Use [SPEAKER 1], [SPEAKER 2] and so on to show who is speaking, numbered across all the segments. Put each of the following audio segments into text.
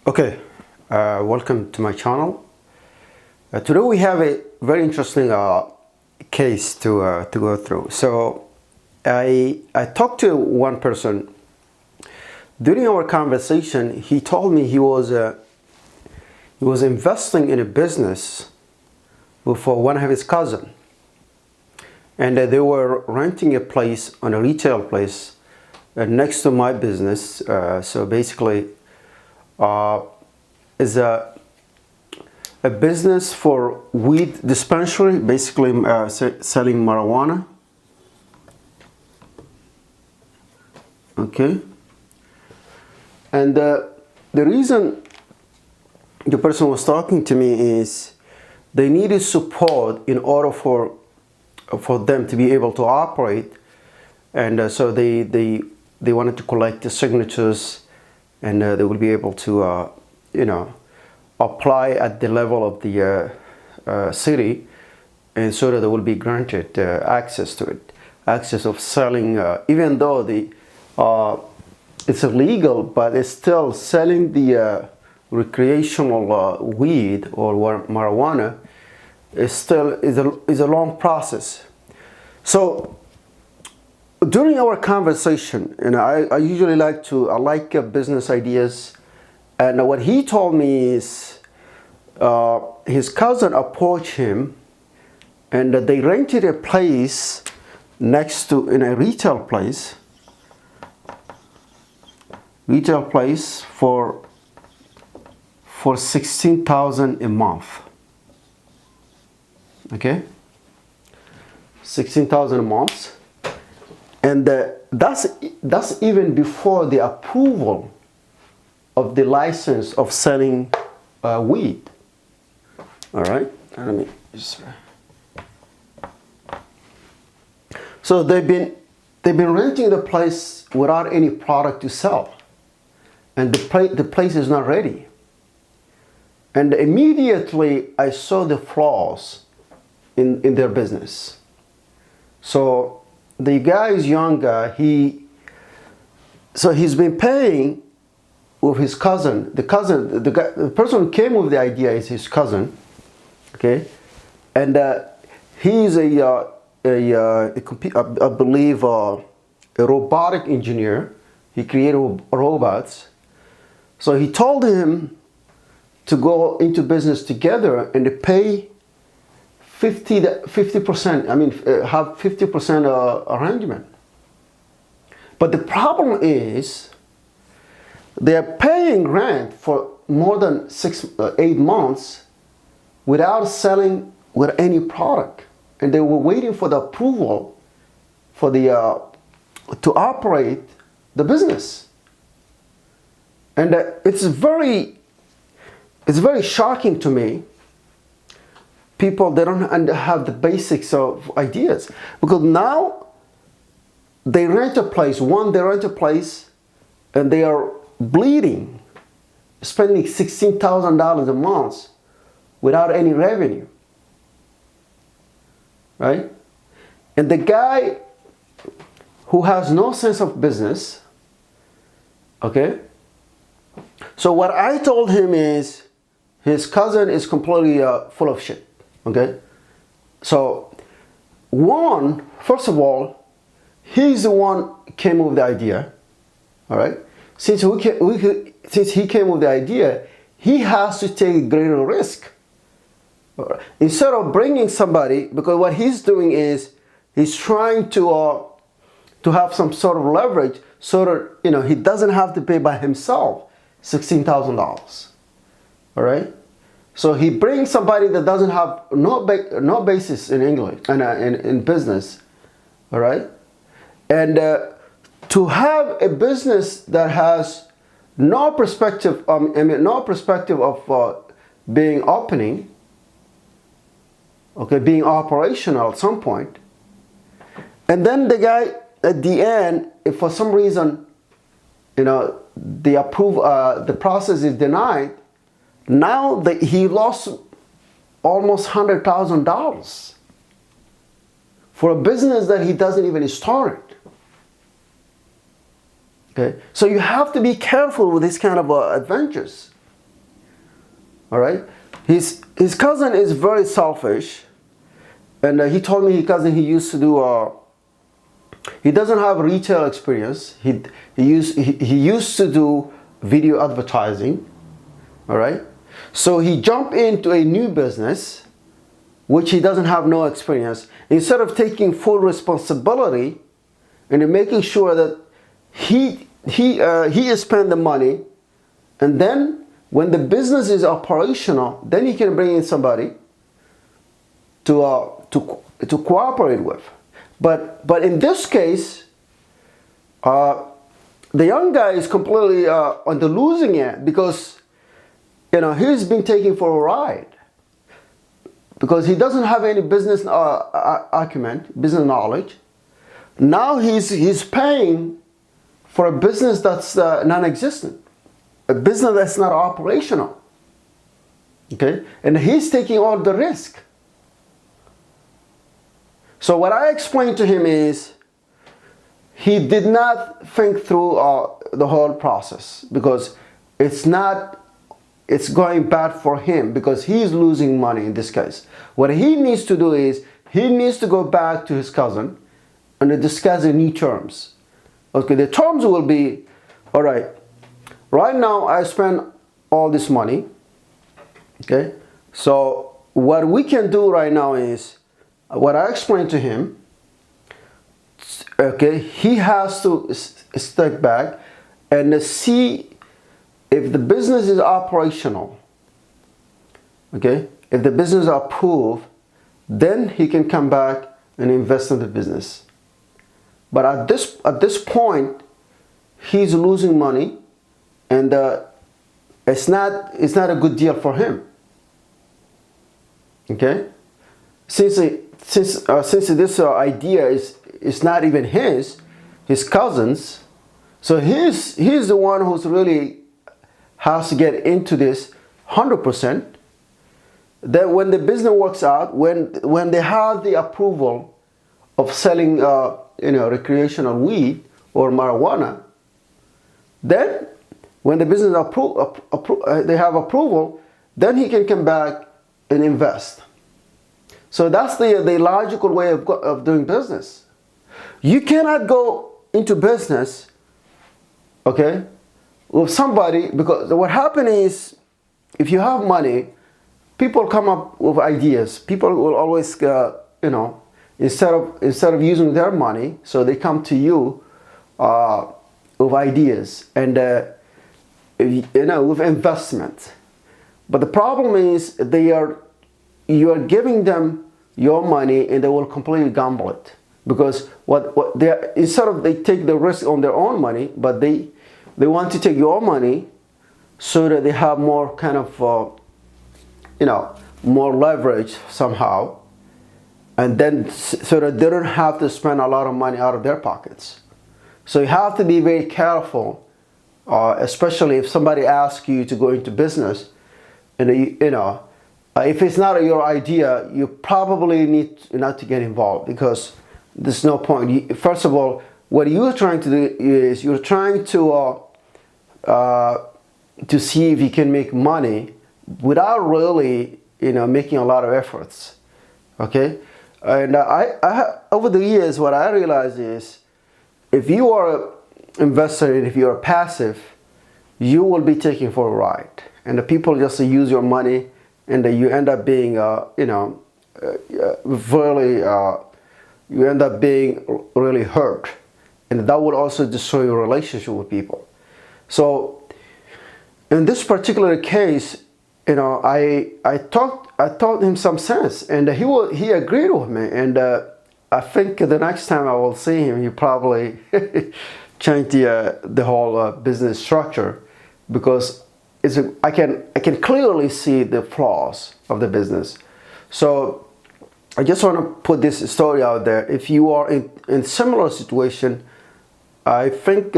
[SPEAKER 1] Okay, welcome to my channel. Today we have a very interesting case to go through. So I talked to one person. During our conversation, he told me he was investing in a business for one of his cousins, and they were renting a place, on a retail place, next to my business. So basically, is a business for weed dispensary, basically selling marijuana. Okay, and the reason the person was talking to me is they needed support in order for them to be able to operate, and so they wanted to collect the signatures, and they will be able to apply at the level of the city, and so that they will be granted access to it, access of selling, even though it's illegal, but it's still selling the recreational weed or marijuana is a long process. So during our conversation, and I usually like business ideas, and what he told me is his cousin approached him, and they rented a place in a retail place for $16,000 a month. Okay, $16,000 a month. And that's even before the approval of the license of selling weed. All right, let me just. So they've been renting the place without any product to sell, and the place is not ready. And immediately I saw the flaws in their business. So the guy is younger. He's been paying with his cousin. The person who came with the idea is his cousin. Okay, and he's I believe a robotic engineer. He created robots. So he told him to go into business together and to pay 50%. I mean, have 50% arrangement. But the problem is they are paying rent for more than 8 months without selling with any product, and they were waiting for the approval for to operate the business. And it's very shocking to me. People, they don't have the basics of ideas, because now they rent a place. They rent a place and they are bleeding, spending $16,000 a month without any revenue, right? And the guy who has no sense of business, okay? So what I told him is his cousin is completely full of shit. Okay, so first of all, he's the one came with the idea. All right, since he came with the idea, he has to take greater risk. Instead of bringing somebody, because what he's doing is he's trying to have some sort of leverage, so that he doesn't have to pay by himself $16,000. All right. So he brings somebody that doesn't have no basis in English and in business, all right? And to have a business that has no perspective, no perspective of being opening, okay, being operational at some point, and then the guy at the end, if for some reason, the process is denied. Now he lost almost $100,000 for a business that he doesn't even start. Okay, so you have to be careful with this kind of adventures. All right. His cousin is very selfish, and he told me his cousin, he used to do. He doesn't have retail experience. He used to do video advertising. All right. So he jumped into a new business, which he doesn't have no experience. Instead of taking full responsibility and making sure that he spend the money, and then when the business is operational, then he can bring in somebody to cooperate with. But in this case, the young guy is completely on the losing end, because he's been taken for a ride, because he doesn't have any business acumen, business knowledge. Now he's paying for a business that's non-existent, a business that's not operational. Okay, and he's taking all the risk. So what I explained to him is, he did not think through the whole process, because it's going bad for him, because he's losing money in this case. What he needs to do is, he needs to go back to his cousin and discuss the new terms. Okay, the terms will be, all right, right now I spend all this money. Okay, so what we can do right now is, what I explained to him, okay, he has to step back and see if the business is operational. Okay, if the business is approved, then he can come back and invest in the business. But at this point, he's losing money, and it's not a good deal for him. Okay, since this idea is not even his cousin's, so he's the one who's really has to get into this 100%. Then when the business works out, when they have the approval of selling recreational weed or marijuana, then when the business they have approval, then he can come back and invest. So that's the logical way of doing business. You cannot go into business, okay, with somebody, because what happens is, if you have money, people come up with ideas. People will always, instead of using their money, so they come to you with ideas and with investment. But the problem is, you are giving them your money, and they will completely gamble it, because instead of they take the risk on their own money, but they want to take your money so that they have more kind of more leverage somehow, and then so that they don't have to spend a lot of money out of their pockets. So you have to be very careful, especially if somebody asks you to go into business, and if it's not your idea, you probably need not to get involved, because there's no point. First of all, what you're trying to do is, you're trying to see if you can make money without really making a lot of efforts. Okay, and I over the years, what I realized is, if you are an investor and if you are passive, you will be taken for a ride, and the people just use your money, and you end up being you end up being really hurt, and that will also destroy your relationship with people. So in this particular case, I taught him some sense, and he agreed with me, and I think the next time I will see him, he probably change the whole business structure, because I can clearly see the flaws of the business. So I just want to put this story out there. If you are in similar situation, I think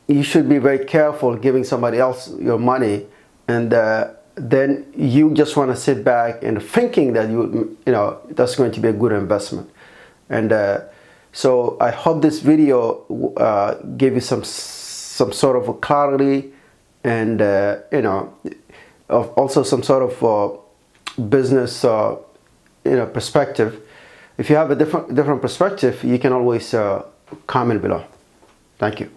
[SPEAKER 1] you should be very careful giving somebody else your money, and then you just want to sit back and thinking that that's going to be a good investment. And so I hope this video gave you some sort of a clarity, and also some sort of business perspective. If you have a different perspective, you can always comment below. Thank you.